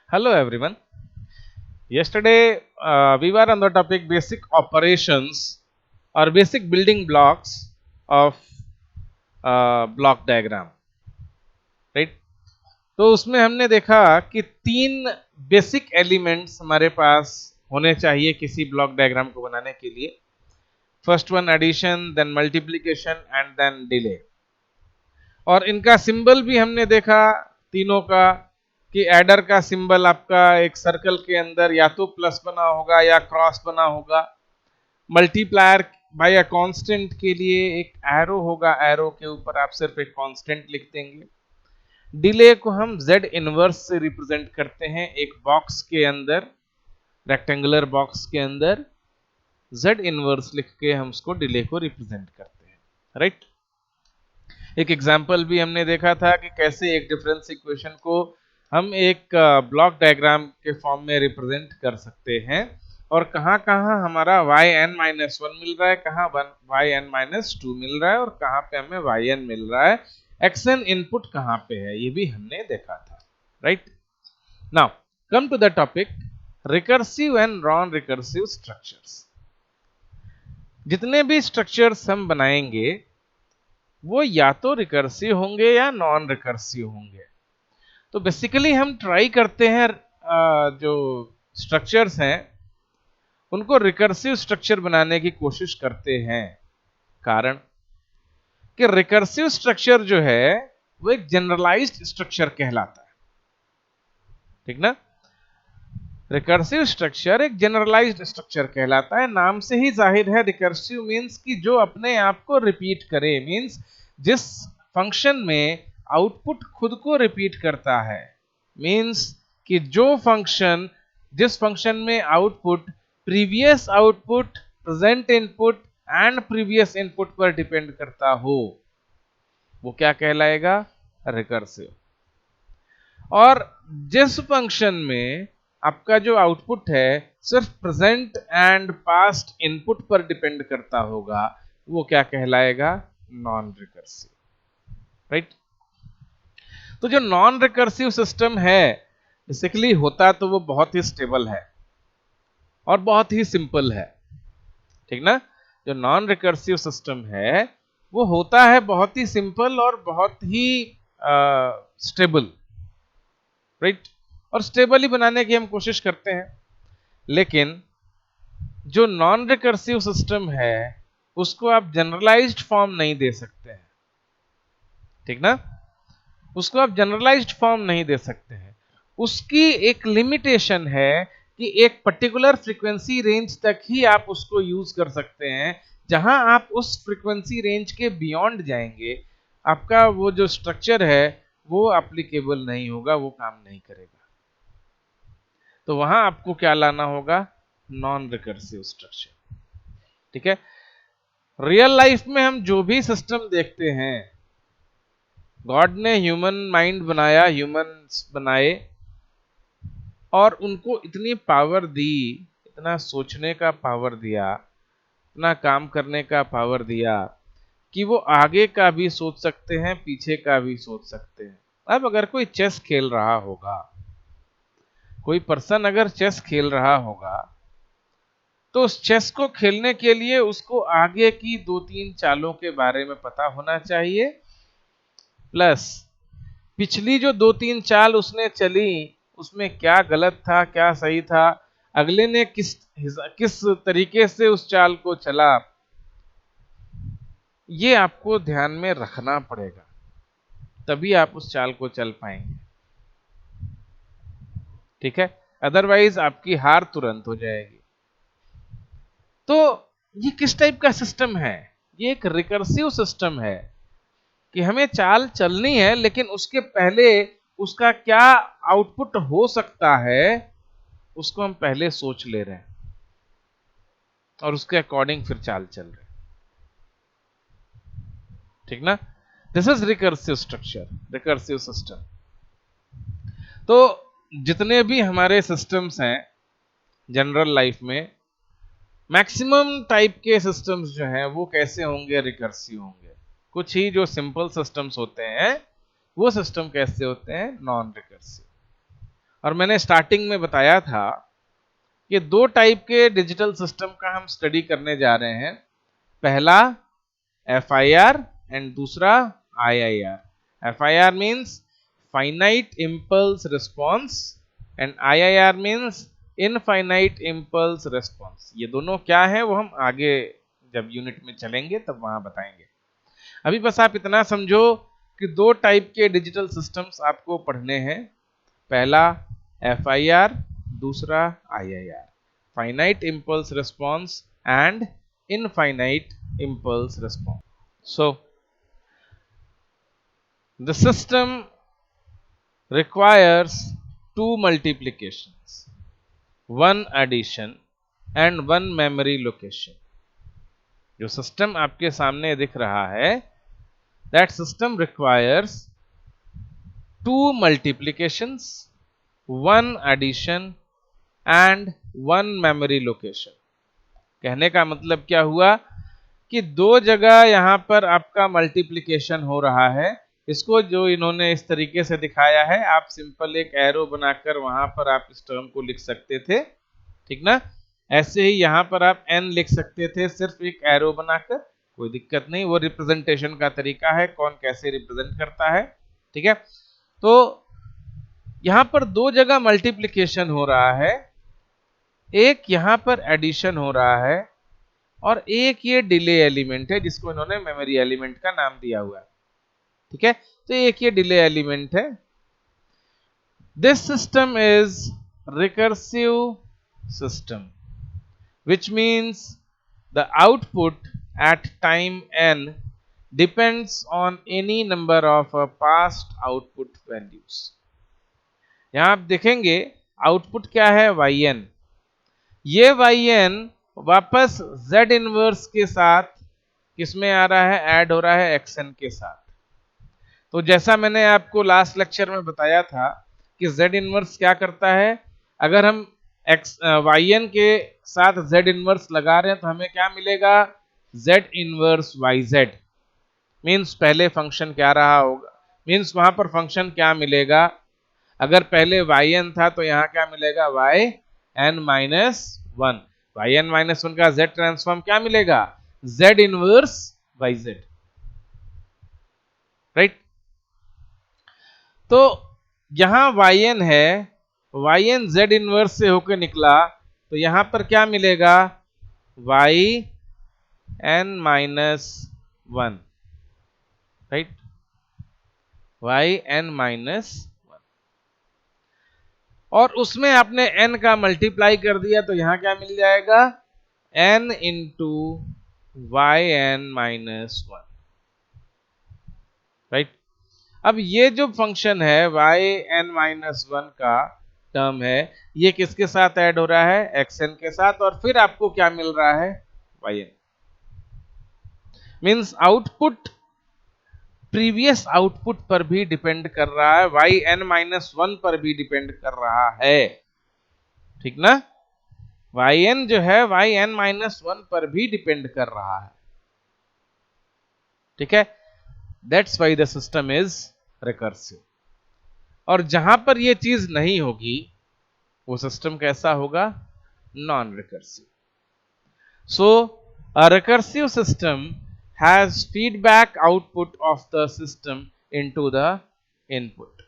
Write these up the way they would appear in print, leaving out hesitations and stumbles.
Hello everyone. Yesterday we were on the topic basic operations or basic building blocks of block diagram, right? तो उसमें हमने देखा कि तीन बेसिक एलिमेंट्स हमारे पास होने चाहिए किसी ब्लॉक डायग्राम को बनाने के लिए। First one addition, then multiplication and then delay. और इनका सिंबल भी हमने देखा तीनों का कि एडर का सिंबल आपका एक सर्कल के अंदर या तो प्लस बना होगा या क्रॉस बना होगा। मल्टीप्लायर बाय अ कांस्टेंट के लिए एक एरो होगा, एरो के ऊपर आप सिर्फ एक कांस्टेंट लिख देंगे। डिले को हम z इनवर्स से रिप्रेजेंट करते हैं, एक बॉक्स के अंदर, रेक्टेंगुलर बॉक्स के अंदर z इनवर्स लिख के हम उसको डिले को रिप्रेजेंट करते हैं, राइट। एक एग्जाम्पल भी हमने देखा था कि कैसे एक डिफरेंस इक्वेशन को हम एक ब्लॉक डायग्राम के फॉर्म में रिप्रेजेंट कर सकते हैं और कहाँ कहाँ हमारा yn-1 मिल रहा है, कहाँ yn-2 मिल रहा है और कहाँ पे हमें yn मिल रहा है, xn इनपुट कहाँ पे है, ये भी हमने देखा था, right. Now come to the topic recursive and non recursive structures. जितने भी स्ट्रक्चर्स हम बनाएंगे वो या तो रिकर्सिव होंगे या नॉन रिकर्सिव होंगे। तो बेसिकली हम ट्राई करते हैं जो स्ट्रक्चर्स हैं उनको रिकर्सिव स्ट्रक्चर बनाने की कोशिश करते हैं। कारण कि रिकर्सिव स्ट्रक्चर जो है वो एक जनरलाइज्ड स्ट्रक्चर कहलाता है, ठीक ना। रिकर्सिव स्ट्रक्चर एक जनरलाइज्ड स्ट्रक्चर कहलाता है। नाम से ही जाहिर है रिकर्सिव मींस कि जो अपने आप को रिपीट करे, मींस जिस फंक्शन में आउटपुट खुद को रिपीट करता है, मींस कि जो फंक्शन जिस फंक्शन में output previous output, present input and previous input पर डिपेंड करता हो, वो क्या कहलाएगा? रिकर्सिव। और जिस फंक्शन में आपका जो आउटपुट है सिर्फ प्रेजेंट एंड पास्ट इनपुट पर डिपेंड करता होगा, वो क्या कहलाएगा? Non recursive, right. तो जो नॉन रिकर्सिव सिस्टम है बेसिकली होता तो वो बहुत ही स्टेबल है और बहुत ही सिंपल है, ठीक ना। जो नॉन रिकर्सिव सिस्टम है वो होता है बहुत ही सिंपल और बहुत ही स्टेबल, राइट। और स्टेबल ही बनाने की हम कोशिश करते हैं। लेकिन जो नॉन रिकर्सिव सिस्टम है उसको आप जनरलाइज्ड फॉर्म नहीं दे सकते हैं, ठीक ना। उसको आप जनरलाइज्ड फॉर्म नहीं दे सकते हैं। उसकी एक लिमिटेशन है कि एक पर्टिकुलर फ्रीक्वेंसी रेंज तक ही आप उसको यूज कर सकते हैं। जहां आप उस फ्रीक्वेंसी रेंज के बियॉन्ड जाएंगे आपका वो जो स्ट्रक्चर है वो एप्लीकेबल नहीं होगा, वो काम नहीं करेगा। तो वहां आपको क्या लाना होगा? नॉन रिकर्सिव स्ट्रक्चर, ठीक है। रियल लाइफ में हम जो भी सिस्टम देखते हैं, गॉड ने ह्यूमन माइंड बनाया, ह्यूमंस बनाए और उनको इतनी पावर दी, इतना सोचने का पावर दिया, इतना काम करने का पावर दिया कि वो आगे का भी सोच सकते हैं, पीछे का भी सोच सकते हैं। अब अगर कोई चेस खेल रहा होगा, कोई पर्सन अगर चेस खेल रहा होगा तो उस चेस को खेलने के लिए उसको आगे की 2-3 चालों के बारे में पता होना चाहिए, प्लस पिछली जो 2-3 चाल उसने चली उसमें क्या गलत था क्या सही था, अगले ने किस तरीके से उस चाल को चला, ये आपको ध्यान में रखना पड़ेगा, तभी आप उस चाल को चल पाएंगे, ठीक है। अदरवाइज आपकी हार तुरंत हो जाएगी। तो ये किस टाइप का सिस्टम है? ये एक रिकर्सिव सिस्टम है कि हमें चाल चलनी है लेकिन उसके पहले उसका क्या आउटपुट हो सकता है उसको हम पहले सोच ले रहे हैं और उसके अकॉर्डिंग फिर चाल चल रहे हैं, ठीक ना। This is recursive structure, recursive system. तो जितने भी हमारे सिस्टम्स हैं जनरल लाइफ में, मैक्सिमम टाइप के सिस्टम्स जो हैं वो कैसे होंगे? रिकर्सिव होंगे। कुछ ही जो सिंपल सिस्टम्स होते हैं वो सिस्टम कैसे होते हैं? Non recursive. और मैंने स्टार्टिंग में बताया था कि दो टाइप के डिजिटल सिस्टम का हम स्टडी करने जा रहे हैं। पहला FIR एंड दूसरा IIR। FIR means finite impulse response and IIR means infinite impulse response. ये दोनों क्या है वो हम आगे जब यूनिट में चलेंगे तब वहां बताएंगे। अभी बस आप इतना समझो कि दो टाइप के डिजिटल सिस्टम्स आपको पढ़ने हैं। पहला FIR, दूसरा IIR, finite impulse response and infinite impulse response. So the system requires two multiplications, one addition and one memory location। जो सिस्टम आपके सामने दिख रहा है, that system requires two multiplications, one addition and one memory location। कहने का मतलब क्या हुआ कि दो जगह यहां पर आपका मल्टीप्लिकेशन हो रहा है। इसको जो इन्होंने इस तरीके से दिखाया है, आप सिंपल एक एरो बनाकर वहां पर आप इस टर्म को लिख सकते थे, ठीक ना। ऐसे ही यहां पर आप n लिख सकते थे सिर्फ एक एरो बनाकर, कोई दिक्कत नहीं। वो रिप्रेजेंटेशन का तरीका है, कौन कैसे रिप्रेजेंट करता है, ठीक है। तो यहां पर दो जगह मल्टीप्लिकेशन हो रहा है, एक यहां पर एडिशन हो रहा है और एक ये डिले एलिमेंट है जिसको इन्होंने मेमोरी एलिमेंट का नाम दिया हुआ है, ठीक है। तो एक ये डिले एलिमेंट है। This system is recursive system which means the output at time n depends on any number of past output values। यहां आप देखेंगे आउटपुट क्या है, yn। ये yn वापस z इनवर्स के साथ किसमें आ रहा है, ऐड हो रहा है xn के साथ। तो जैसा मैंने आपको लास्ट लेक्चर में बताया था कि z इनवर्स क्या करता है, अगर हम yn के साथ z इनवर्स लगा रहे हैं तो हमें क्या मिलेगा, z इनवर्स yz। मीन्स पहले फंक्शन क्या रहा होगा, मीन्स वहां पर फंक्शन क्या मिलेगा, अगर पहले yn था तो यहाँ क्या मिलेगा, yn-1। yn-1 का z ट्रांसफॉर्म क्या मिलेगा, z इनवर्स yz, राइट। तो यहां yn है, yn z इनवर्स से होकर निकला, तो यहां पर क्या मिलेगा, yn-1, राइट, yn-1। और उसमें आपने n का मल्टीप्लाई कर दिया तो यहां क्या मिल जाएगा, n इंटू yn-1, राइट। अब ये जो फंक्शन है yn-1 का टर्म है, ये किसके साथ ऐड हो रहा है, xn के साथ, और फिर आपको क्या मिल रहा है, yn। Means output previous output पर भी डिपेंड कर रहा है, yn-1 पर भी डिपेंड कर रहा है, ठीक ना। yn जो है yn-1 पर भी डिपेंड कर रहा है, ठीक है। That's why the system is recursive. और जहां पर ये चीज नहीं होगी वो सिस्टम कैसा होगा, non recursive. So a recursive system has feedback output of the system into the input।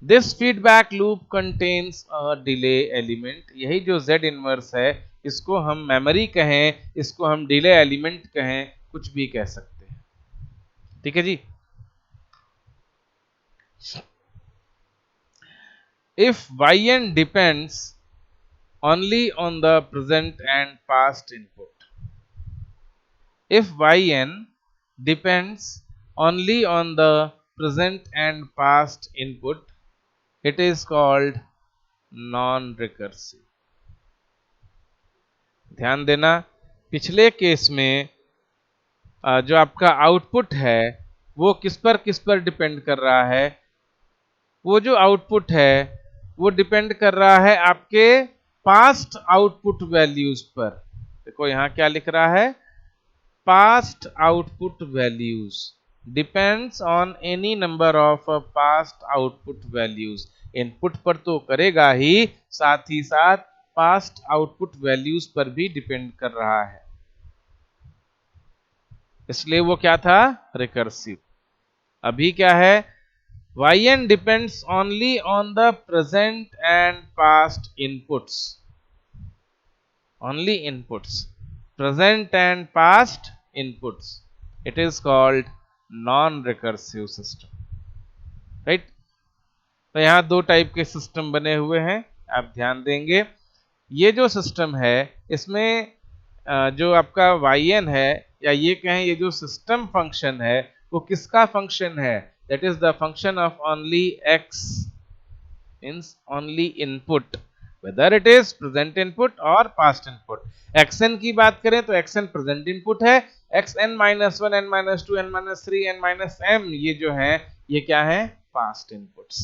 This feedback loop contains a delay element। यही जो z इनवर्स है, इसको हम मेमोरी कहें, इसको हम डिले एलिमेंट कहें, कुछ भी कह सकते हैं, ठीक है जी। If yn depends only on the present and past input, if yn depends only on the present and past input, it is called non-recursive। ध्यान देना, पिछले केस में जो आपका आउटपुट है वो किस पर डिपेंड कर रहा है, वो जो आउटपुट है वो डिपेंड कर रहा है आपके पास्ट आउटपुट वैल्यूज पर। देखो यहां क्या लिख रहा है, past output values depends on any number of past output values। Input पर तो करेगा ही, साथ ही साथ पास्ट आउटपुट वैल्यूज पर भी डिपेंड कर रहा है, इसलिए वो क्या था, रिकर्सिव। अभी क्या है, yn depends only on the present and past inputs, only inputs, present and past inputs. It is called non-recursive system, right? तो यहाँ दो टाइप के सिस्टम बने हुए हैं, आप ध्यान देंगे। ये जो सिस्टम है इसमें जो आपका yn है, या ये कहें ये जो सिस्टम फंक्शन है वो किसका फंक्शन है, that is the function of only x, means only input, whether it is present input or past input। xn की बात करें तो xn present input है, xn minus 1, n minus 2, n minus 3, n minus m ये जो है ये क्या है, past inputs,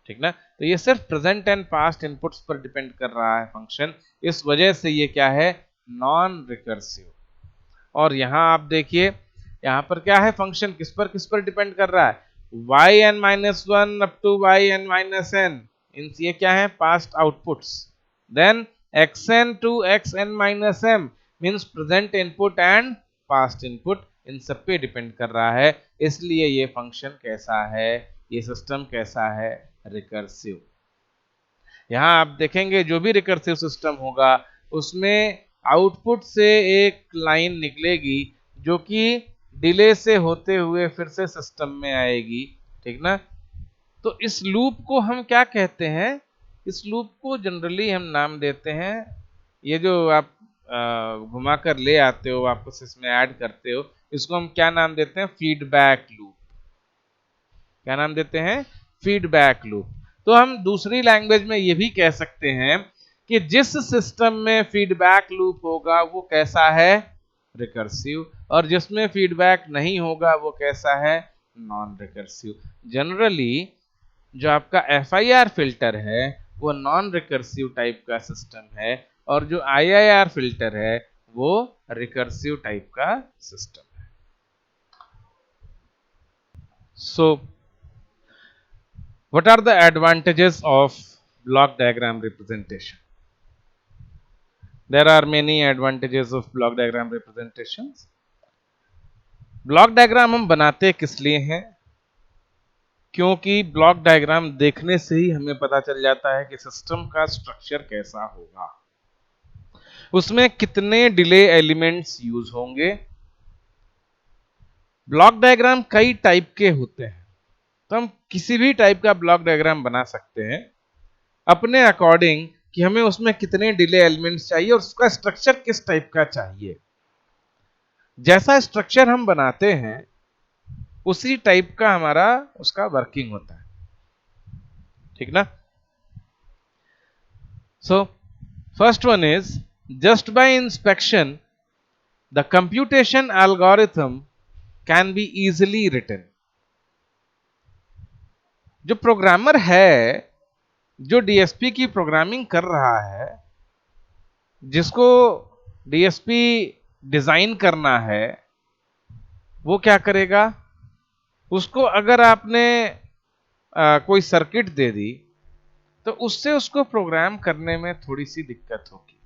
ठीक ना। तो ये सिर्फ प्रेजेंट एंड पास्ट इनपुट्स पर डिपेंड कर रहा है फंक्शन, इस वजह से ये क्या है, नॉन रिकर्सिव। और यहाँ आप देखिए यहाँ पर क्या है, फंक्शन किस पर डिपेंड कर रहा है, yn minus 1 up to yn minus n, ये क्या है, past outputs. Then xn to xn minus m means present input and past input, इन सब पे डिपेंड कर रहा है, इसलिए ये फंक्शन कैसा है, ये सिस्टम कैसा है, रिकर्सिव। यहाँ आप देखेंगे जो भी रिकर्सिव सिस्टम होगा उसमें आउटपुट से एक लाइन निकलेगी जो कि डिले से होते हुए फिर से सिस्टम में आएगी, ठीक ना। तो इस लूप को हम क्या कहते हैं, इस लूप को जनरली हम नाम देते हैं, ये जो आप घुमाकर ले आते हो वापस इसमें ऐड करते हो, इसको हम क्या नाम देते हैं, फीडबैक लूप। क्या नाम देते हैं, फीडबैक लूप। तो हम दूसरी लैंग्वेज में ये भी कह सकते हैं कि जिस सिस्टम में फीडबैक लूप होगा वो कैसा है, रिकर्सिव, और जिसमें फीडबैक नहीं होगा वो कैसा है, नॉन रिकर्सिव। जनरली जो आपका FIR फिल्टर है वो नॉन रिकर्सिव टाइप का सिस्टम है, और जो IIR फिल्टर है वो रिकर्सिव टाइप का सिस्टम है। सो what are the advantages of block diagram representation? There are many advantages of block diagram representations. Block diagram हम बनाते किस लिए हैं, क्योंकि ब्लॉक डायग्राम देखने से ही हमें पता चल जाता है कि सिस्टम का स्ट्रक्चर कैसा होगा, उसमें कितने डिले एलिमेंट्स यूज होंगे। ब्लॉक डायग्राम कई टाइप के होते हैं, तो हम किसी भी टाइप का ब्लॉक डायग्राम बना सकते हैं अपने अकॉर्डिंग कि हमें उसमें कितने डिले एलिमेंट्स चाहिए और उसका स्ट्रक्चर किस टाइप का चाहिए। जैसा स्ट्रक्चर हम बनाते हैं उसी टाइप का हमारा उसका वर्किंग होता है, ठीक ना। So first one is just by inspection the computation algorithm can be easily written. जो प्रोग्रामर है, जो डीएसपी की प्रोग्रामिंग कर रहा है, जिसको डीएसपी डिजाइन करना है, वो क्या करेगा, उसको अगर आपने कोई सर्किट दे दी तो उससे उसको प्रोग्राम करने में थोड़ी सी दिक्कत होगी।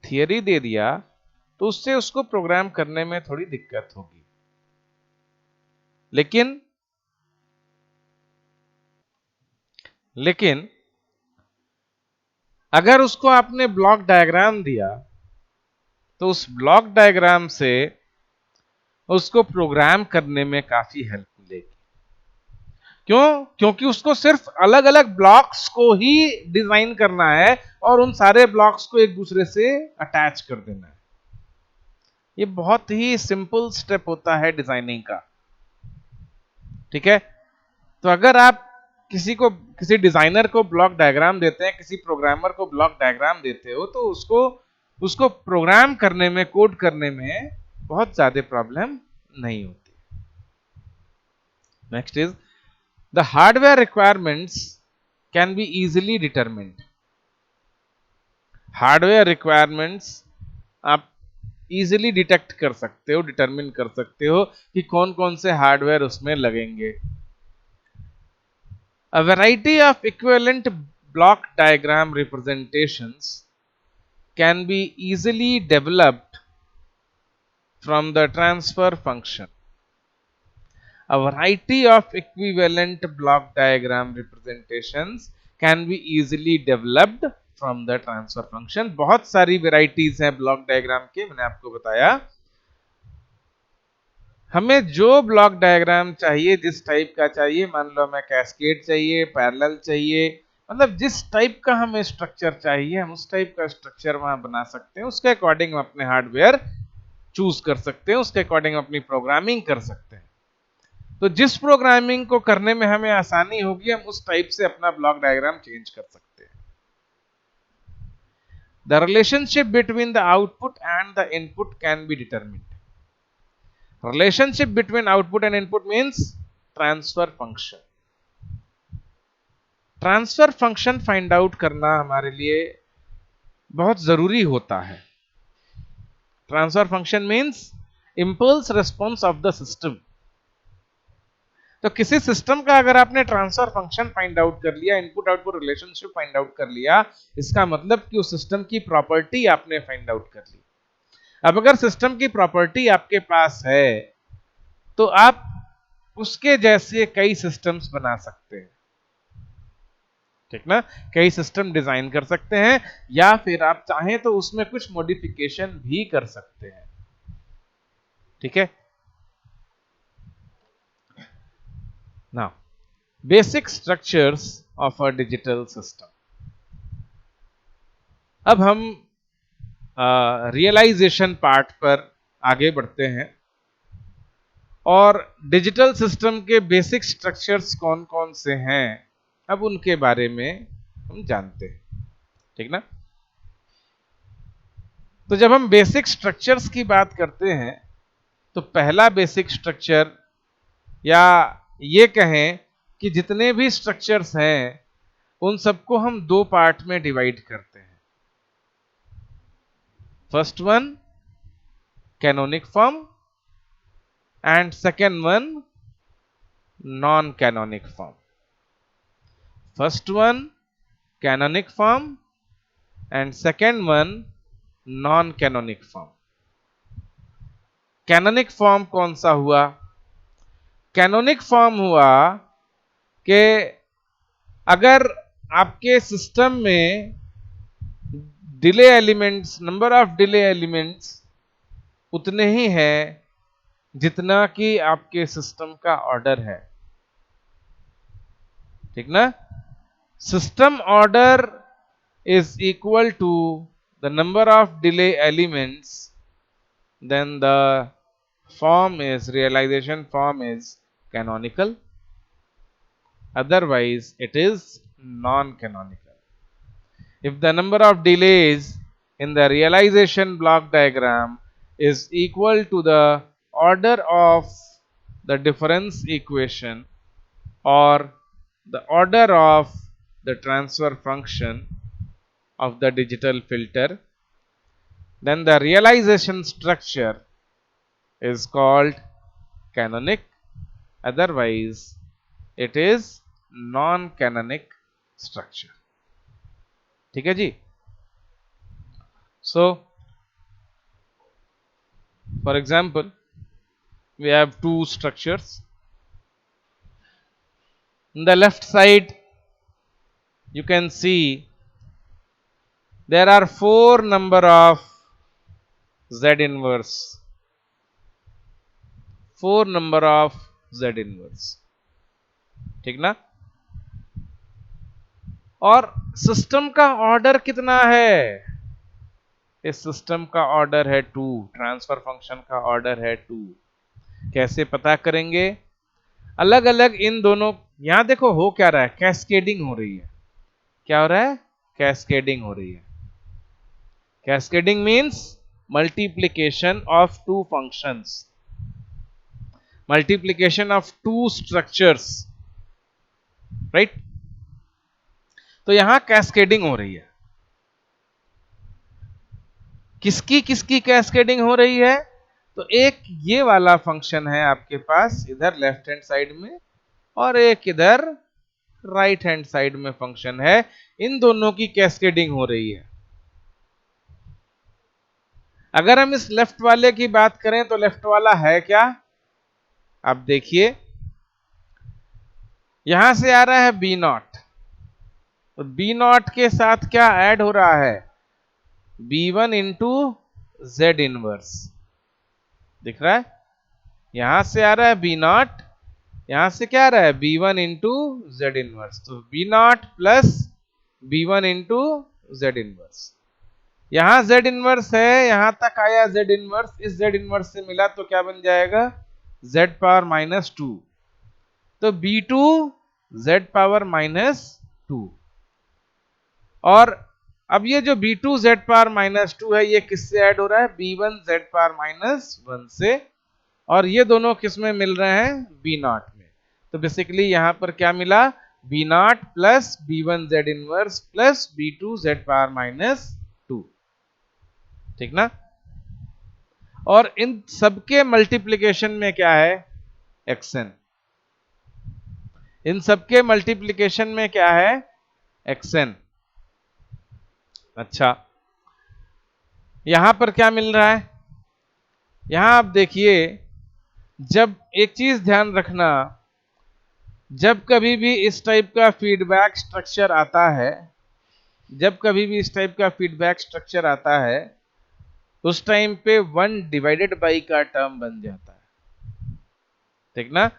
थियरी दे दिया तो उससे उसको प्रोग्राम करने में थोड़ी दिक्कत होगी, लेकिन अगर उसको आपने ब्लॉक डायग्राम दिया तो उस ब्लॉक डायग्राम से उसको प्रोग्राम करने में काफी हेल्प मिलेगी। क्यों? क्योंकि उसको सिर्फ अलग अलग ब्लॉक्स को ही डिजाइन करना है और उन सारे ब्लॉक्स को एक दूसरे से अटैच कर देना है। ये बहुत ही सिंपल स्टेप होता है डिजाइनिंग का, ठीक है। तो अगर आप किसी डिजाइनर को ब्लॉक डायग्राम देते हैं, किसी प्रोग्रामर को ब्लॉक डायग्राम देते हो, तो उसको प्रोग्राम करने में, कोड करने में बहुत ज्यादा प्रॉब्लम नहीं होती। Next is the hardware requirements can be easily determined. Hardware requirements आप इजीली डिटेक्ट कर सकते हो, डिटरमिन कर सकते हो कि कौन कौन से हार्डवेयर उसमें लगेंगे। A variety of equivalent block diagram representations can be easily developed from the transfer function. A variety of equivalent block diagram representations can be easily developed from the transfer function. बहुत सारी varieties हैं block diagram के, मैंने आपको बताया। हमें जो block diagram चाहिए, जिस टाइप का चाहिए, मान लो हमें कैस्केड चाहिए, पैरेलल चाहिए, मतलब जिस टाइप का हमें स्ट्रक्चर चाहिए हम उस टाइप का स्ट्रक्चर वहां बना सकते हैं। उसके अकॉर्डिंग हम अपने हार्डवेयर चूज कर सकते हैं, उसके अकॉर्डिंग अपनी प्रोग्रामिंग कर सकते हैं। तो जिस प्रोग्रामिंग को करने में हमें आसानी होगी हम उस टाइप से अपना ब्लॉक डायग्राम चेंज कर सकते हैं। The relationship between the output and the input can be determined. Relationship between output and input means transfer function. Transfer function find out करना हमारे लिए बहुत जरूरी होता है। Transfer function means impulse response of the system. तो किसी system का अगर आपने ट्रांसफर फंक्शन फाइंड आउट कर लिया, input output relationship find out कर लिया, इसका मतलब कि उस सिस्टम की प्रॉपर्टी आपने फाइंड आउट कर ली। अब अगर सिस्टम की प्रॉपर्टी आपके पास है तो आप उसके जैसे कई सिस्टम्स बना सकते हैं, ठीक ना, कई सिस्टम डिजाइन कर सकते हैं, या फिर आप चाहें तो उसमें कुछ मॉडिफिकेशन भी कर सकते हैं, ठीक है। Now basic structures of a digital system. अब हम रियलाइजेशन पार्ट पर आगे बढ़ते हैं और डिजिटल सिस्टम के बेसिक स्ट्रक्चर्स कौन कौन से हैं अब उनके बारे में हम जानते हैं, ठीक ना। तो जब हम बेसिक स्ट्रक्चर्स की बात करते हैं तो पहला बेसिक स्ट्रक्चर, या ये कहें कि जितने भी स्ट्रक्चर्स हैं उन सबको हम दो पार्ट में डिवाइड करते हैं। First one canonic form and second one non-canonic form. First one canonic form and second one non-canonic form. Canonic form कौन सा हुआ? Canonic form हुआ कि अगर आपके सिस्टम में delay elements, number of delay elements उतने ही हैं जितना कि आपके सिस्टम का ऑर्डर है, ठीक ना। System order is equal to the number of delay elements, then the form is, realization form is canonical, otherwise it is non canonical. If the number of delays in the realization block diagram is equal to the order of the difference equation or the order of the transfer function of the digital filter, then the realization structure is called canonic, otherwise it is non-canonic structure, ठीक है जी। So for example we have two structures. On the left side you can see there are four number of Z inverse, four number of Z inverse, ठीक ना। और system का order कितना है? इस system का ऑर्डर है 2, ट्रांसफर फंक्शन का ऑर्डर है 2। कैसे पता करेंगे? अलग अलग इन दोनों, यहां देखो हो क्या रहा है, कैस्केडिंग हो रही है। क्या हो रहा है? कैस्केडिंग हो रही है। Cascading means multiplication of two functions, multiplication of two structures, right. तो यहां कैस्केडिंग हो रही है। किसकी किसकी कैस्केडिंग हो रही है? तो एक ये वाला फंक्शन है आपके पास इधर लेफ्ट हैंड साइड में, और एक इधर राइट हैंड साइड में फंक्शन है, इन दोनों की कैस्केडिंग हो रही है। अगर हम इस लेफ्ट वाले की बात करें तो लेफ्ट वाला है क्या? आप देखिए यहां से आ रहा है बी नॉट, तो बी नॉट के साथ क्या ऐड हो रहा है? B1 into z inverse. दिख रहा है? यहां से आ रहा है बी नॉट, यहां से क्या आ रहा है? B1 into z inverse. तो b naught plus B1 into z inverse. यहां जेड इनवर्स है, यहां तक आया जेड इनवर्स, इस जेड इनवर्स से मिला तो क्या बन जाएगा? Z power minus two. तो B2 Z power minus to. और अब ये जो B2 Z power minus to है, ये किससे ऐड हो रहा है? B1 Z power minus one से। और ये दोनों किस में मिल रहे हैं? बी नॉट में। तो बेसिकली यहां पर क्या मिला? B naught plus B1 Z inverse plus B2 Z power minus two. ठीक ना? और इन सबके मल्टीप्लिकेशन में क्या है? एक्सन। इन सबके मल्टीप्लिकेशन में क्या है? एक्सन। अच्छा, यहां पर क्या मिल रहा है? यहां आप देखिए, जब एक चीज ध्यान रखना, जब कभी भी इस टाइप का फीडबैक स्ट्रक्चर आता है, जब कभी भी इस टाइप का फीडबैक स्ट्रक्चर आता है, उस टाइम पे 1 डिवाइडेड बाई का टर्म बन जाता है। ठीक ना?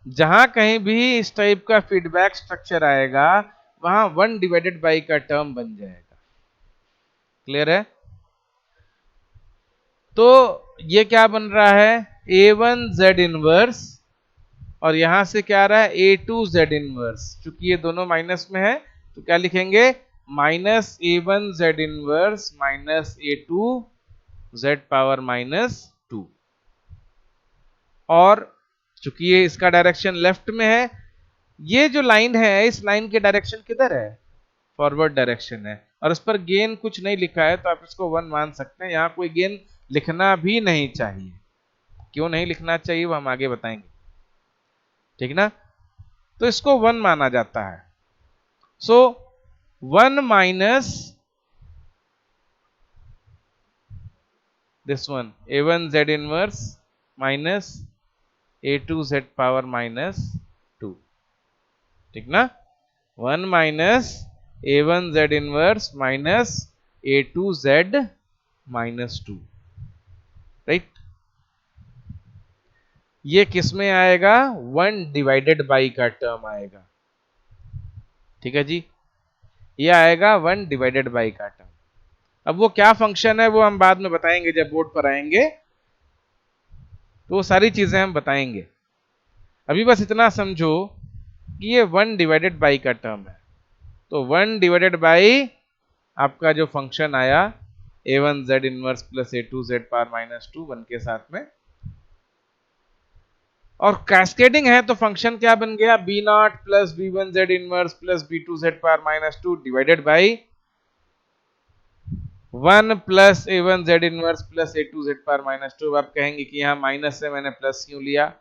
जहां कहीं भी इस टाइप का फीडबैक स्ट्रक्चर आएगा, वहां 1 डिवाइडेड बाई का टर्म बन जाएगा। क्लियर है? तो ये क्या बन रहा है? A1 Z इनवर्स, और यहां से क्या आ रहा है? A2 Z inverse. चूंकि ये दोनों माइनस में है तो क्या लिखेंगे? Minus A1 Z inverse minus A2 Z power minus to. और चूंकि ये इसका डायरेक्शन लेफ्ट में है, ये जो लाइन है, इस लाइन के डायरेक्शन किधर है? फॉरवर्ड डायरेक्शन है। और इस पर गेन कुछ नहीं लिखा है तो आप इसको 1 मान सकते हैं। यहां कोई गेन लिखना भी नहीं चाहिए। क्यों नहीं लिखना चाहिए वो हम आगे बताएंगे। ठीक ना? तो इसको 1 माना जाता है। सो 1 minus this one A1 Z inverse minus A2 Z power minus two. ठीक ना? 1 minus A1 Z inverse minus A2 Z minus two. Right? ये किस में आएगा? 1 डिवाइडेड बाई का टर्म आएगा। ठीक है जी? ये आएगा 1 डिवाइडेड बाई का टर्म। अब वो क्या फंक्शन है वो हम बाद में बताएंगे, जब बोर्ड पर आएंगे तो वो सारी चीजें हम बताएंगे। अभी बस इतना समझो कि ये 1 डिवाइडेड बाई का टर्म है। तो 1 डिवाइडेड बाई आपका जो फंक्शन आया A1 Z inverse plus A2 Z power minus to 1 के साथ में, और कैस्केडिंग है तो फंक्शन क्या बन गया? B naught plus B1 Z inverse plus B2 Z power minus two divided by 1 plus A1 Z inverse plus A2 Z power minus two. आप कहेंगे कि यहाँ माइनस है, मैंने प्लस क्यों लिया?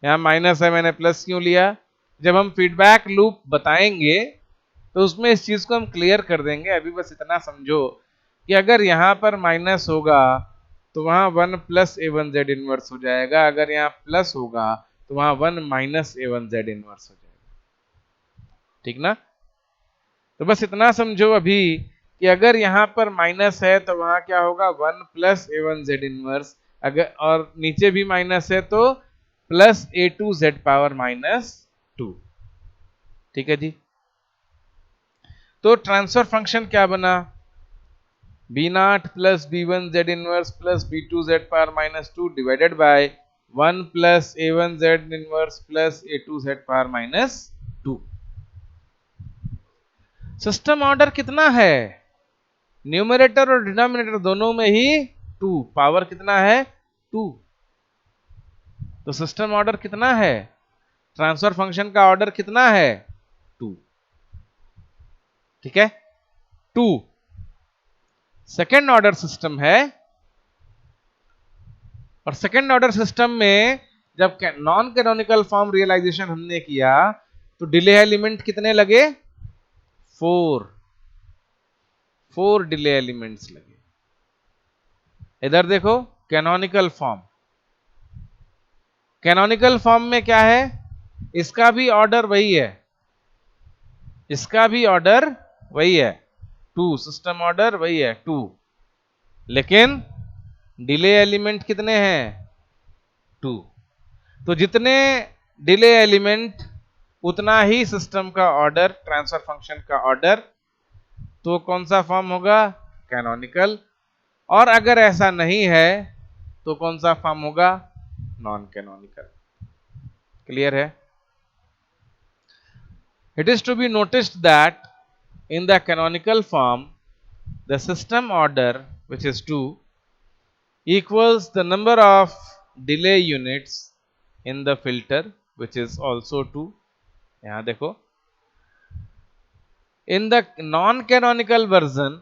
यहाँ माइनस है, मैंने प्लस क्यों लिया? जब हम फीडबैक लूप बताएंगे तो उसमें इस चीज को हम क्लियर कर देंगे। अभी बस इतना समझो कि अगर यहाँ पर माइनस होगा तो वहां 1 प्लस A1 Z इनवर्स हो जाएगा, अगर यहाँ प्लस होगा तो वहां 1 माइनस A1 Z इनवर्स हो जाएगा। ठीक ना? तो बस इतना समझो अभी कि अगर यहाँ पर माइनस है तो वहां क्या होगा? 1 प्लस A1 Z इनवर्स, अगर और नीचे भी माइनस है तो plus A2 Z power minus two. ठीक है जी? तो ट्रांसफर फंक्शन क्या बना? B naught plus B1 Z inverse plus B2 Z power minus two divided by 1 plus A1 Z inverse plus A2 Z power minus two. System order कितना है? Numerator और denominator दोनों में ही 2, पावर कितना है? 2। तो सिस्टम ऑर्डर कितना है? ट्रांसफर फंक्शन का ऑर्डर कितना है? 2। ठीक है? 2 सेकेंड ऑर्डर सिस्टम है। और सेकेंड ऑर्डर सिस्टम में जब नॉन कैनोनिकल फॉर्म रियलाइजेशन हमने किया तो डिले एलिमेंट कितने लगे? 4 डिले एलिमेंट्स लगे। इधर देखो कैनोनिकल फॉर्म, कैनोनिकल फॉर्म में क्या है, इसका भी ऑर्डर वही है, इसका भी ऑर्डर वही है 2, सिस्टम ऑर्डर वही है 2, लेकिन डिले एलिमेंट कितने हैं? 2। तो जितने डिले एलिमेंट उतना ही सिस्टम का ऑर्डर, ट्रांसफर फंक्शन का ऑर्डर। तो कौन सा फॉर्म होगा? कैनोनिकल। और अगर ऐसा नहीं है तो कौन सा फॉर्म होगा? Non canonical. क्लियर है? It is to be noticed that in the canonical form, the system order, which is 2, equals the number of delay units in the filter, which is also 2. यहाँ देखो, in the non-canonical version,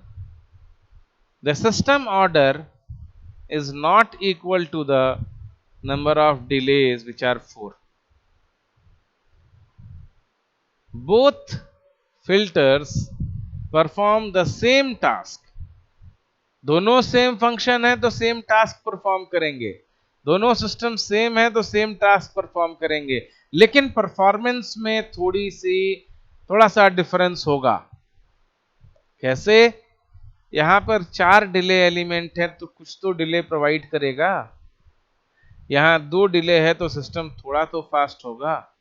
the system order is not equal to the number of delays, which are 4. Both filters perform the same task. दोनों same function है तो same task perform करेंगे, दोनों system same है तो same task perform करेंगे, लेकिन performance में थोड़ा सा डिफरेंस होगा। कैसे? यहां पर 4 डिले एलिमेंट है तो कुछ तो डिले प्रोवाइड करेगा, यहां 2 डिले है तो सिस्टम थोड़ा तो फास्ट होगा,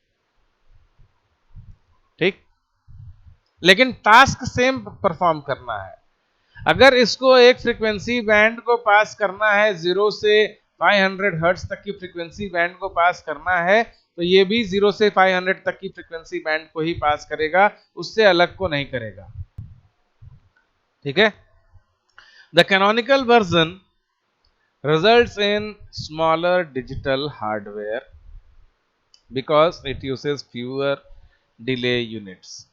ठीक, लेकिन टास्क सेम परफॉर्म करना है। अगर इसको एक फ्रीक्वेंसी बैंड को पास करना है, 0 से 500 हर्ट्ज तक की फ्रीक्वेंसी बैंड को पास करना है, तो ये भी 0 से 500 तक की फ्रीक्वेंसी बैंड को ही पास करेगा, उससे अलग को नहीं करेगा। ठीक है? The canonical version results in smaller digital hardware because it uses fewer delay units.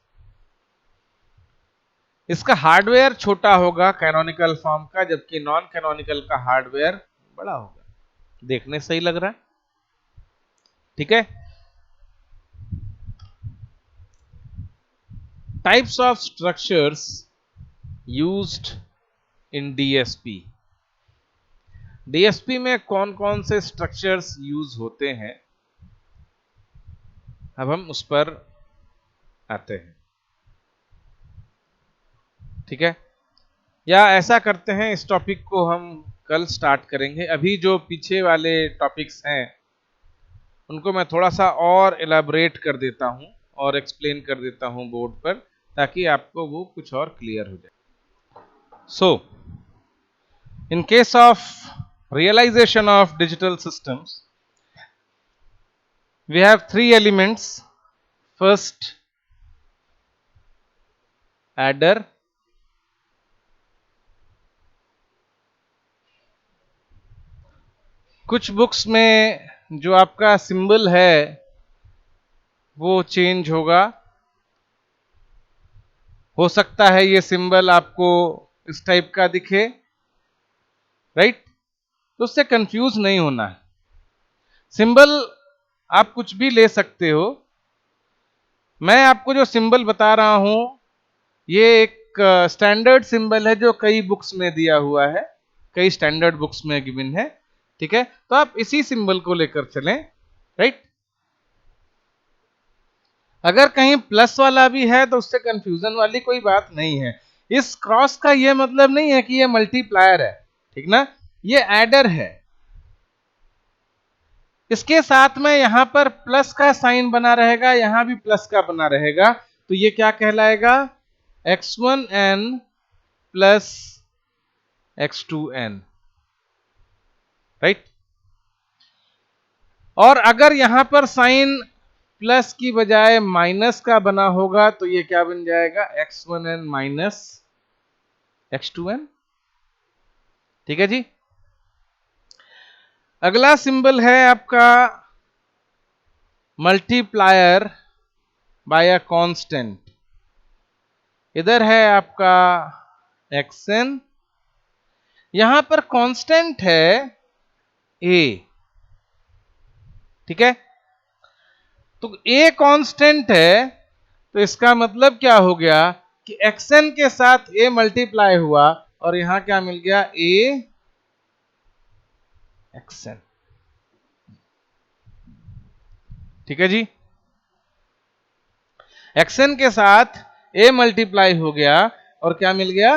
इसका हार्डवेयर छोटा होगा कैनोनिकल फॉर्म का, जबकि नॉन कैनोनिकल का हार्डवेयर बड़ा होगा। देखने सही लग रहा है? ठीक है। Types of structures used in DSP. DSP में कौन कौन से स्ट्रक्चर्स यूज होते हैं, अब हम उस पर आते हैं। ठीक है, या ऐसा करते हैं, इस टॉपिक को हम कल स्टार्ट करेंगे। अभी जो पीछे वाले टॉपिक्स हैं उनको मैं थोड़ा सा और एलाबोरेट कर देता हूं और एक्सप्लेन कर देता हूं बोर्ड पर, ताकि आपको वो कुछ और क्लियर हो जाए। So in case of realization of digital systems, we have 3 elements. First, adder, कुछ बुक्स में जो आपका सिंबल है वो चेंज होगा, हो सकता है ये सिंबल आपको इस टाइप का दिखे, राइट? तो उससे कंफ्यूज नहीं होना है। सिंबल आप कुछ भी ले सकते हो। मैं आपको जो सिंबल बता रहा हूं ये एक स्टैंडर्ड सिंबल है जो कई बुक्स में दिया हुआ है, कई स्टैंडर्ड बुक्स में गिवन है। ठीक है, तो आप इसी सिंबल को लेकर चलें, राइट? अगर कहीं प्लस वाला भी है तो उससे कंफ्यूजन वाली कोई बात नहीं है। इस क्रॉस का ये मतलब नहीं है कि ये मल्टीप्लायर है, ठीक ना, ये एडर है। इसके साथ में यहां पर प्लस का साइन बना रहेगा, यहां भी प्लस का बना रहेगा, तो ये क्या कहलाएगा? x1n plus x2n, right? और अगर यहां पर साइन प्लस की बजाय माइनस का बना होगा तो ये क्या बन जाएगा? x1n minus x2n। ठीक है जी। अगला सिंबल है आपका मल्टीप्लायर बाय अ कांस्टेंट। इधर है आपका xn, यहां पर कांस्टेंट है a। ठीक है, तो a कांस्टेंट है, तो इसका मतलब क्या हो गया कि xn के साथ a मल्टीप्लाई हुआ और यहां क्या मिल गया, a xn। ठीक है जी, xn के साथ a मल्टीप्लाई हो गया और क्या मिल गया,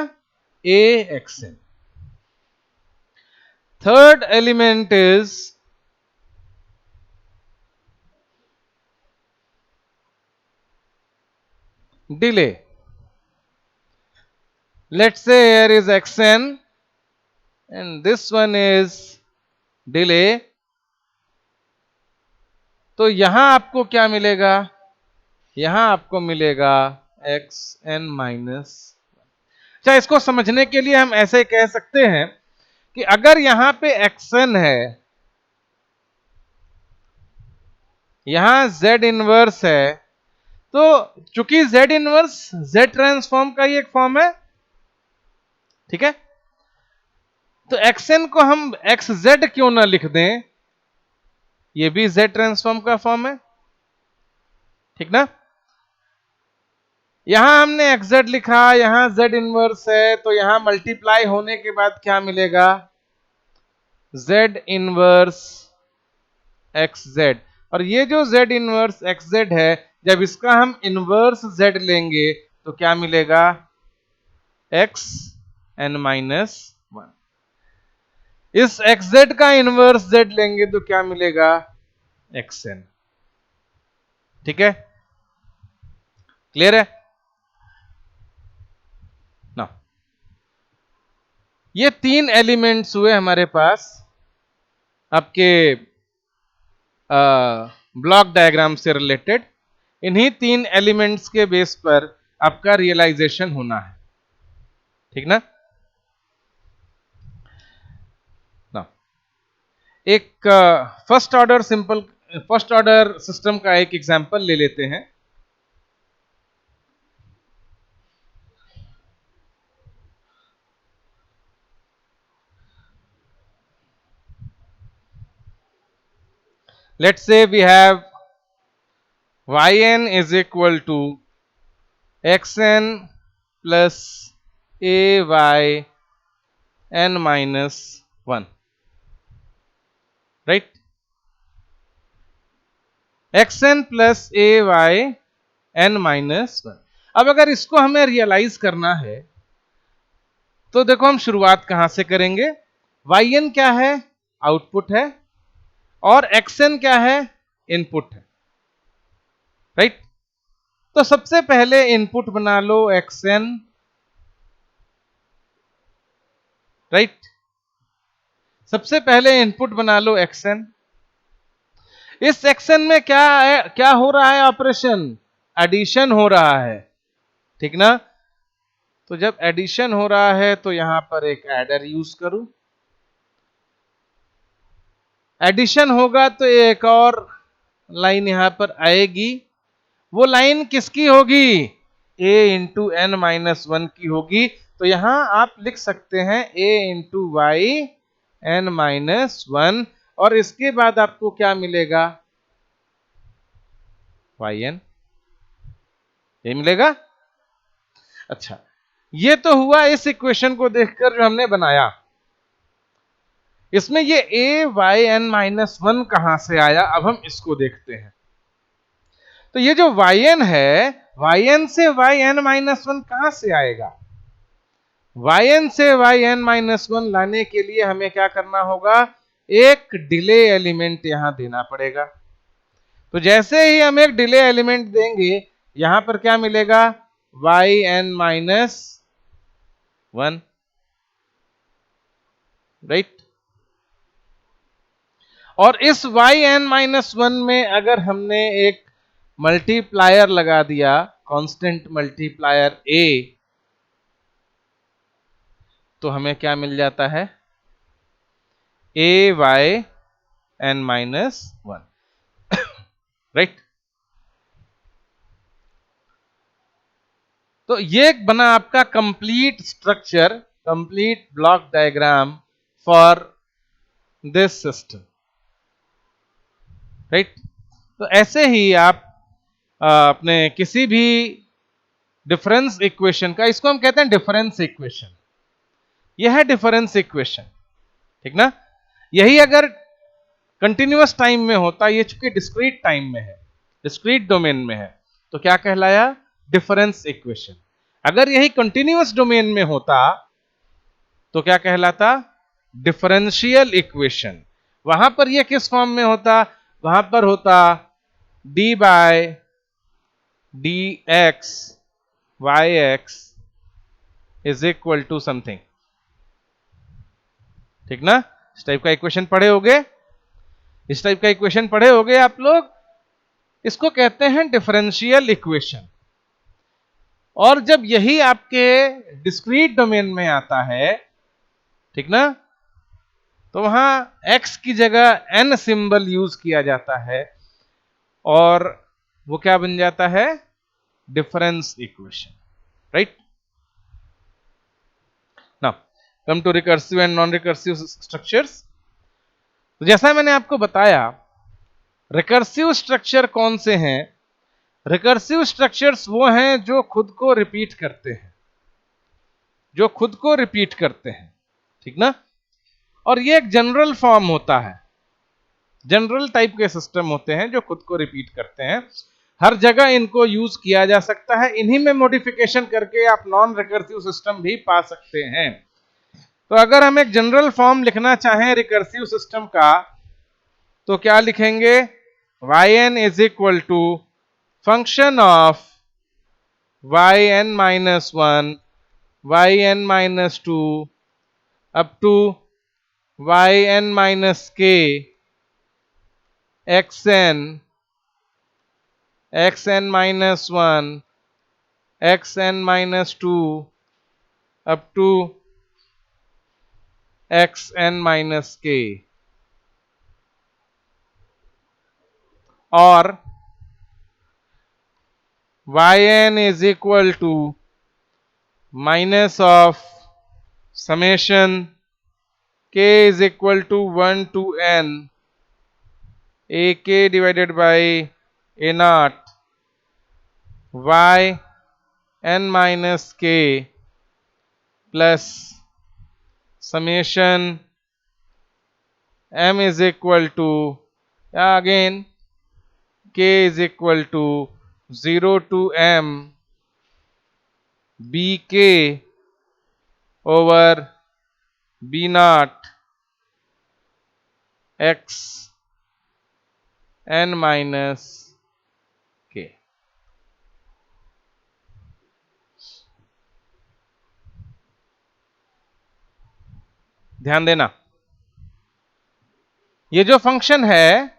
a xn। Third element is delay. Let's say here is xn and this one is delay. तो यहां आपको क्या मिलेगा, यहां आपको मिलेगा xn माइनस। अच्छा, इसको समझने के लिए हम ऐसे कह सकते हैं कि अगर यहां पे xn है, यहां z इनवर्स है, तो चूंकि z इनवर्स z ट्रांसफॉर्म का ही एक फॉर्म है, ठीक है, तो xn को हम xz क्यों ना लिख दें, ये भी z ट्रांसफॉर्म का फॉर्म है, ठीक ना। यहां हमने xz लिखा, यहां z इनवर्स है, तो यहां मल्टीप्लाई होने के बाद क्या मिलेगा, z इनवर्स xz। और ये जो z इनवर्स xz है, जब इसका हम इनवर्स z लेंगे तो क्या मिलेगा, x n माइनस वन। इस xz का इनवर्स z लेंगे तो क्या मिलेगा, xn। ठीक है, क्लियर है ना। ये तीन एलिमेंट्स हुए हमारे पास आपके ब्लॉक डायग्राम से रिलेटेड। इन्हीं तीन एलिमेंट्स के बेस पर आपका रियलाइजेशन होना है, ठीक ना। एक फर्स्ट ऑर्डर सिस्टम का एक एग्जांपल ले लेते हैं। Let's say we have yn is equal to xn plus ay n minus 1, right? xn plus ay n minus 1। अब अगर इसको हमें रियलाइज करना है तो देखो हम शुरुआत कहां से करेंगे, yn क्या है, आउटपुट है, और xn क्या है, इनपुट है, राइट। तो सबसे पहले इनपुट बना लो xn, राइट, सबसे पहले इनपुट बना लो xn। इस xn में क्या है, क्या हो रहा है, ऑपरेशन एडिशन हो रहा है, ठीक ना। तो जब एडिशन हो रहा है तो यहां पर एक एडर यूज करूं, एडिशन होगा तो एक और लाइन यहां पर आएगी, वो लाइन किसकी होगी, a into n minus one की होगी। तो यहां आप लिख सकते हैं a into y n minus one, और इसके बाद आपको क्या मिलेगा, yn, ये मिलेगा। अच्छा, ये तो हुआ इस इक्वेशन को देखकर जो हमने बनाया। इसमें ये a y n minus one कहां से आया, अब हम इसको देखते हैं। तो ये जो yn है, yn से yn माइनस वन कहां से आएगा, yn से yn माइनस वन लाने के लिए हमें क्या करना होगा, एक डिले एलिमेंट यहां देना पड़ेगा। तो जैसे ही हम एक डिले एलिमेंट देंगे, यहां पर क्या मिलेगा, yn माइनस वन, राइट। और इस yn माइनस वन में अगर हमने एक मल्टीप्लायर लगा दिया, कांस्टेंट मल्टीप्लायर a, तो हमें क्या मिल जाता है, ay n minus one, right. तो ये बना आपका complete structure, complete block diagram for this system, right. तो ऐसे ही आप अपने किसी भी डिफरेंस इक्वेशन का, इसको हम कहते हैं डिफरेंस इक्वेशन। यह है डिफरेंस इक्वेशन, ठीक ना। यही अगर कंटिन्यूअस टाइम में होता, ये चूंकि डिस्क्रीट टाइम में है, डिस्क्रीट डोमेन में है, तो क्या कहलाया? Difference equation. अगर यही कंटिन्यूअस डोमेन में होता तो क्या कहलाता? Differential equation. वहां पर यह किस फॉर्म में होता? वहां पर होता d by d x y x is equal to something, ठीक ना। इस टाइप का इक्वेशन पढ़े होगे, इस टाइप का इक्वेशन पढ़े होगे आप लोग। इसको कहते हैं डिफरेंशियल इक्वेशन। और जब यही आपके डिस्क्रीट डोमेन में आता है, ठीक ना, तो वहां x की जगह n सिंबल यूज किया जाता है और वो क्या बन जाता है? Difference equation, right. Now come to recursive and non recursive structures. तो जैसा मैंने आपको बताया, रिकर्सिव स्ट्रक्चर कौन से हैं? रिकर्सिव स्ट्रक्चर्स वो हैं जो खुद को रिपीट करते हैं, जो खुद को रिपीट करते हैं, ठीक ना। और ये एक जनरल फॉर्म होता है, जनरल टाइप के सिस्टम होते हैं जो खुद को रिपीट करते हैं। हर जगह इनको यूज किया जा सकता है, इन्हीं में मॉडिफिकेशन करके आप नॉन रिकर्सिव सिस्टम भी पा सकते हैं। तो अगर हम एक जनरल फॉर्म लिखना चाहें रिकर्सिव सिस्टम का, तो क्या लिखेंगे? yn is equal to function of yn minus 1 yn minus 2 up to yn minus k xn minus 1 xn minus 2 up to xn minus k, और yn is equal to minus of summation k is equal to 1 to n ak divided by a naught y n minus k plus summation m is equal to again k is equal to 0 to m bk over b naught x n minus k। ध्यान देना, ये जो function है,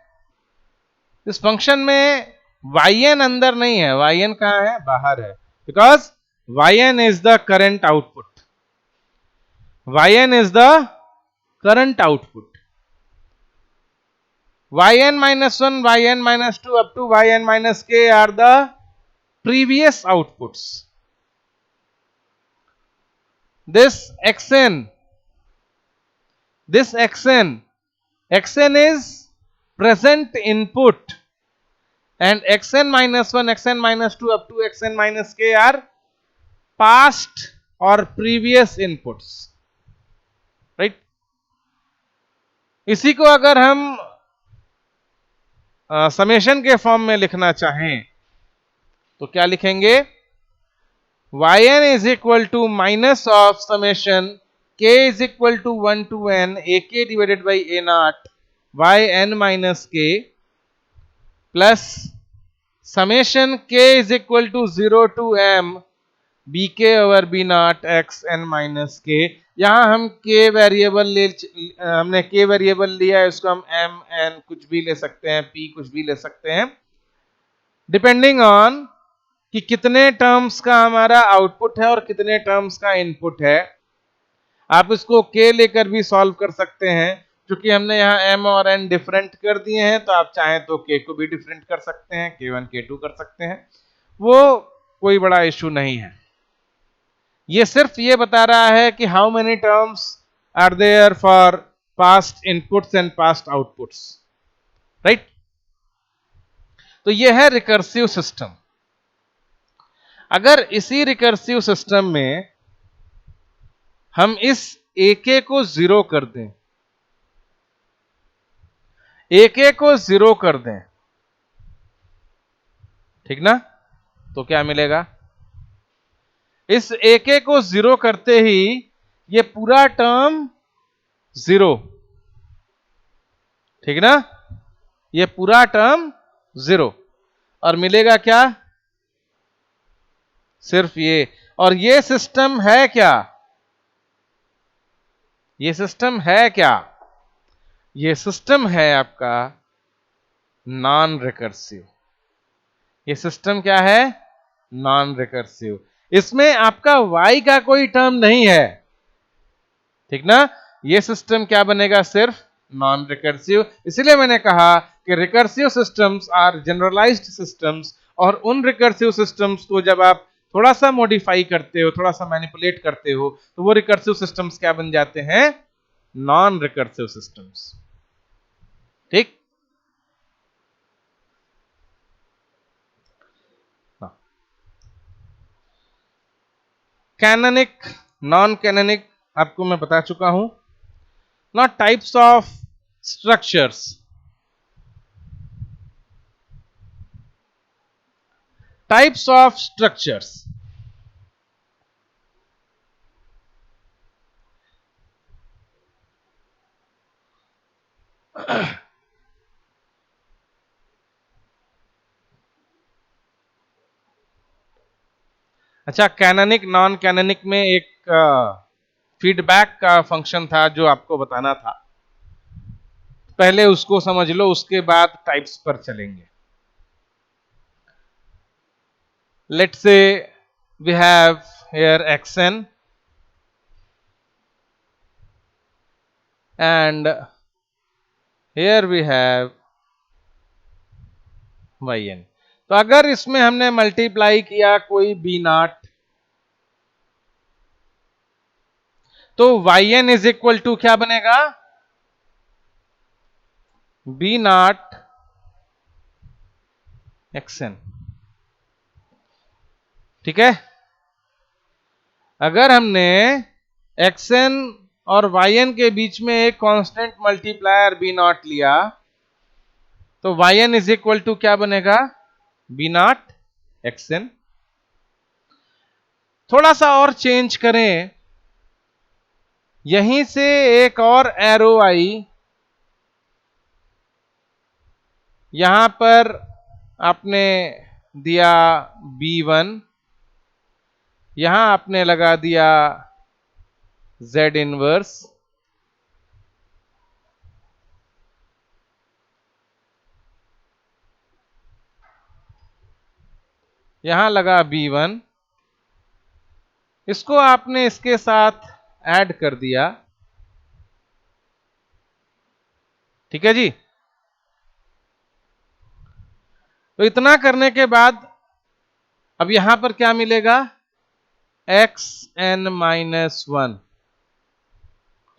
इस function में yn अंदर नहीं है, yn कहां है? बाहर है, because yn is the current output, yn is the current output. yn minus 1 yn minus 2 up to yn minus k are the previous outputs. This xn is present input and xn minus 1 xn minus 2 up to xn minus k are past or previous inputs, right। इसी को अगर हम summation के form में लिखना चाहें तो क्या लिखेंगे? yn is equal to minus of summation k is equal to 1 to n ak divided by a naught yn minus k plus summation k is equal to 0 to m bk over b naught x n minus k। यहां हम k variable हमने k variable लिया है, इसको हम m n कुछ भी ले सकते हैं, p कुछ भी ले सकते हैं, डिपेंडिंग ऑन कि कितने टर्म्स का हमारा आउटपुट है और कितने टर्म्स का इनपुट है। आप इसको k लेकर भी सॉल्व कर सकते हैं, क्योंकि हमने यहाँ m और n डिफरेंट कर दिए हैं, तो आप चाहें तो k को भी डिफरेंट कर सकते हैं, k1 k2 कर सकते हैं, वो कोई बड़ा इशू नहीं है। ये सिर्फ ये बता रहा है कि how many terms are there for past inputs and past outputs, right. तो यह है रिकर्सिव सिस्टम। अगर इसी रिकर्सिव सिस्टम में हम इस AK को 0 कर दें, AK को 0 कर दें, ठीक ना, तो क्या मिलेगा? इस AK को 0 करते ही ये पूरा टर्म 0, ठीक ना, ये पूरा टर्म 0 और मिलेगा क्या? सिर्फ ये। और ये सिस्टम है क्या? ये सिस्टम है क्या? ये सिस्टम है आपका नॉन रिकर्सिव। ये सिस्टम क्या है? Non recursive. इसमें आपका y का कोई टर्म नहीं है, ठीक ना। ये सिस्टम क्या बनेगा? सिर्फ नॉन रिकर्सिव। इसलिए मैंने कहा कि recursive systems are generalized systems, और उन रिकर्सिव सिस्टम्स को जब आप थोड़ा सा मॉडिफाई करते हो, थोड़ा सा मैनिपुलेट करते हो, तो वो रिकर्सिव सिस्टम्स क्या बन जाते हैं? नॉन रिकर्सिव सिस्टम्स, ठीक। कैनोनिक, नॉन कैनोनिक आपको मैं बता चुका हूं। Now types of structures. Types of structures. अच्छा, कैनोनिक नॉन कैनोनिक में एक फीडबैक का फंक्शन था जो आपको बताना था, पहले उसको समझ लो, उसके बाद टाइप्स पर चलेंगे। Let's say we have here xn and here we have yn। तो अगर इसमें हमने मल्टीप्लाई किया कोई b0, तो yn इज इक्वल टू क्या बनेगा? b0 xn, ठीक है। अगर हमने xn और yn के बीच में एक कांस्टेंट मल्टीप्लायर b0 लिया, तो yn इज इक्वल टू क्या बनेगा? b0 xn। थोड़ा सा और चेंज करें, यहीं से एक और एरो आई, यहां पर आपने दिया b1, यहां आपने लगा दिया z इनवर्स, यहां लगा b1, इसको आपने इसके साथ ऐड कर दिया, ठीक है जी। तो इतना करने के बाद अब यहां पर क्या मिलेगा? xn-1,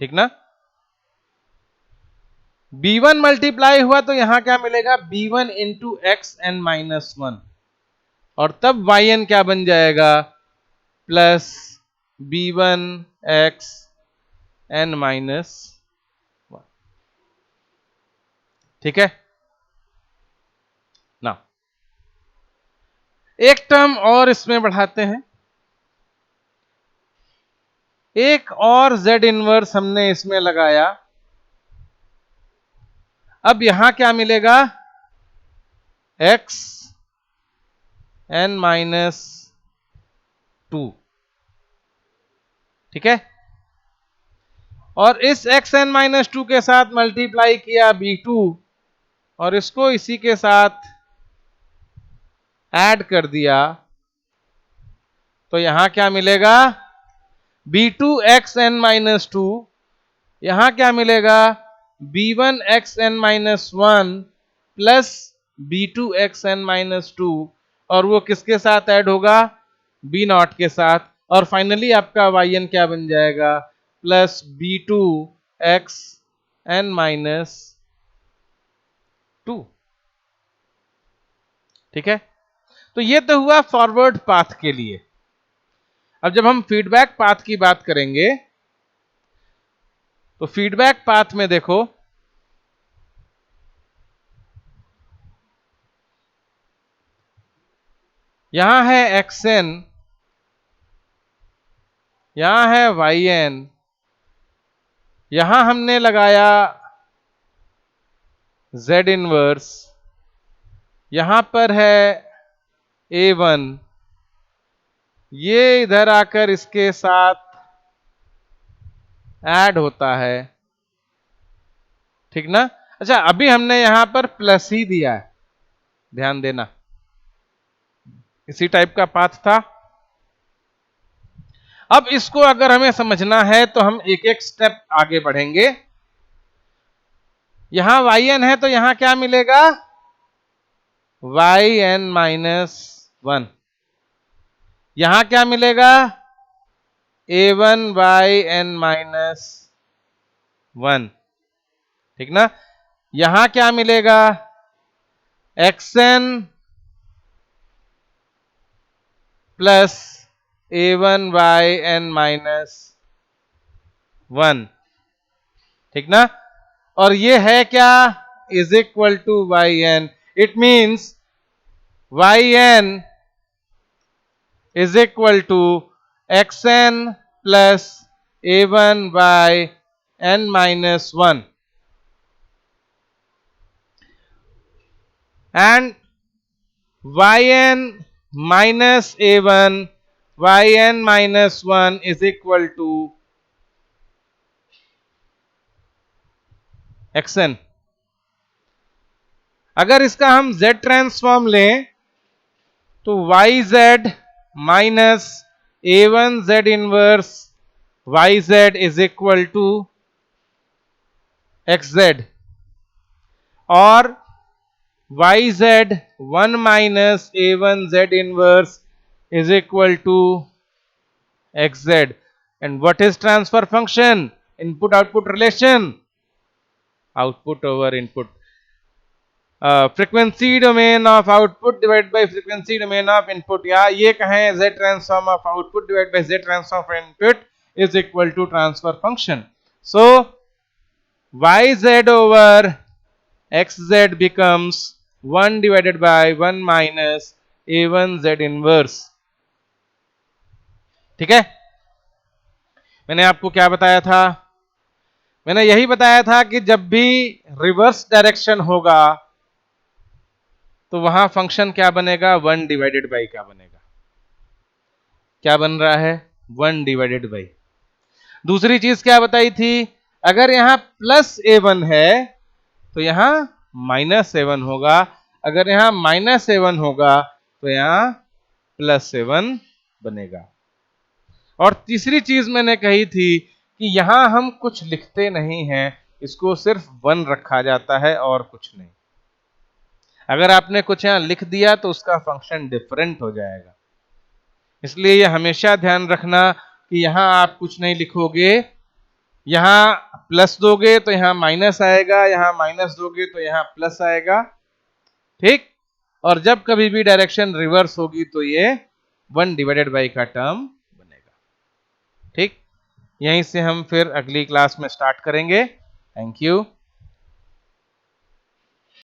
ठीक ना। b1 मल्टीप्लाई हुआ तो यहां क्या मिलेगा? b1 इंटू xn-1, और तब yn क्या बन जाएगा? प्लस b1 xn-1, ठीक है ना। एक टर्म और इसमें बढ़ाते हैं, एक और z इनवर्स हमने इसमें लगाया, अब यहां क्या मिलेगा? xn-2, ठीक है। और इस xn-2 के साथ मल्टीप्लाई किया b2, और इसको इसी के साथ ऐड कर दिया, तो यहां क्या मिलेगा? b2 xn-2, यहां क्या मिलेगा? b1 xn-1 plus b2 xn-2, और वो किसके साथ ऐड होगा? b0 के साथ, और फाइनली आपका yn क्या बन जाएगा? प्लस b2 xn-2, ठीक है, तो ये तो हुआ फॉरवर्ड पाथ के लिए। अब जब हम फीडबैक पाथ की बात करेंगे तो फीडबैक पाथ में देखो, यहां है xn, यहां है yn, यहां हमने लगाया z इनवर्स, यहां पर है a1, ये इधर आकर इसके साथ ऐड होता है, ठीक ना। अच्छा, अभी हमने यहां पर प्लस ही दिया है, ध्यान देना, इसी टाइप का पाथ था। अब इसको अगर हमें समझना है तो हम एक एक स्टेप आगे बढ़ेंगे। यहां yn है तो यहां क्या मिलेगा, yn-1। यहां क्या मिलेगा, a1/n-1, ठीक ना। यहां क्या मिलेगा, xn प्लस a1/n-1, ठीक ना। और ये है क्या, is equal to yn, it means yn is equal to xn plus a1/n-1 and yn minus a1 yn-1 is equal to xn। अगर इसका हम z ट्रांसफॉर्म लें तो yz minus a1 z inverse yz is equal to xz, और yz 1 minus a1 z inverse is equal to xz। and what is transfer function, input output relation, output over input, frequency domain of output divided by frequency domain of input, या ये कहें z transform of output divided by z transform of input is equal to transfer function। so yz over xz becomes 1 divided by 1 minus a1 z inverse, ठीक है। मैंने आपको क्या बताया था, मैंने यही बताया था कि जब भी रिवर्स डायरेक्शन होगा तो वहां फंक्शन क्या बनेगा, 1 डिवाइडेड बाई क्या बनेगा, क्या बन रहा है, 1 डिवाइडेड बाई। दूसरी चीज क्या बताई थी, अगर यहां प्लस a1 है तो यहां माइनस a1 होगा, अगर यहां माइनस a1 होगा तो यहां प्लस a1 बनेगा। और तीसरी चीज मैंने कही थी कि यहां हम कुछ लिखते नहीं हैं, इसको सिर्फ 1 रखा जाता है और कुछ नहीं। अगर आपने कुछ यहां लिख दिया तो उसका फंक्शन डिफरेंट हो जाएगा, इसलिए ये हमेशा ध्यान रखना कि यहां आप कुछ नहीं लिखोगे, यहां प्लस दोगे तो यहां माइनस आएगा, यहां माइनस दोगे तो यहां प्लस आएगा, ठीक। और जब कभी भी डायरेक्शन रिवर्स होगी तो ये 1 डिवाइडेड बाई का टर्म बनेगा, ठीक। यहीं से हम फिर अगली क्लास में स्टार्ट करेंगे। Thank you.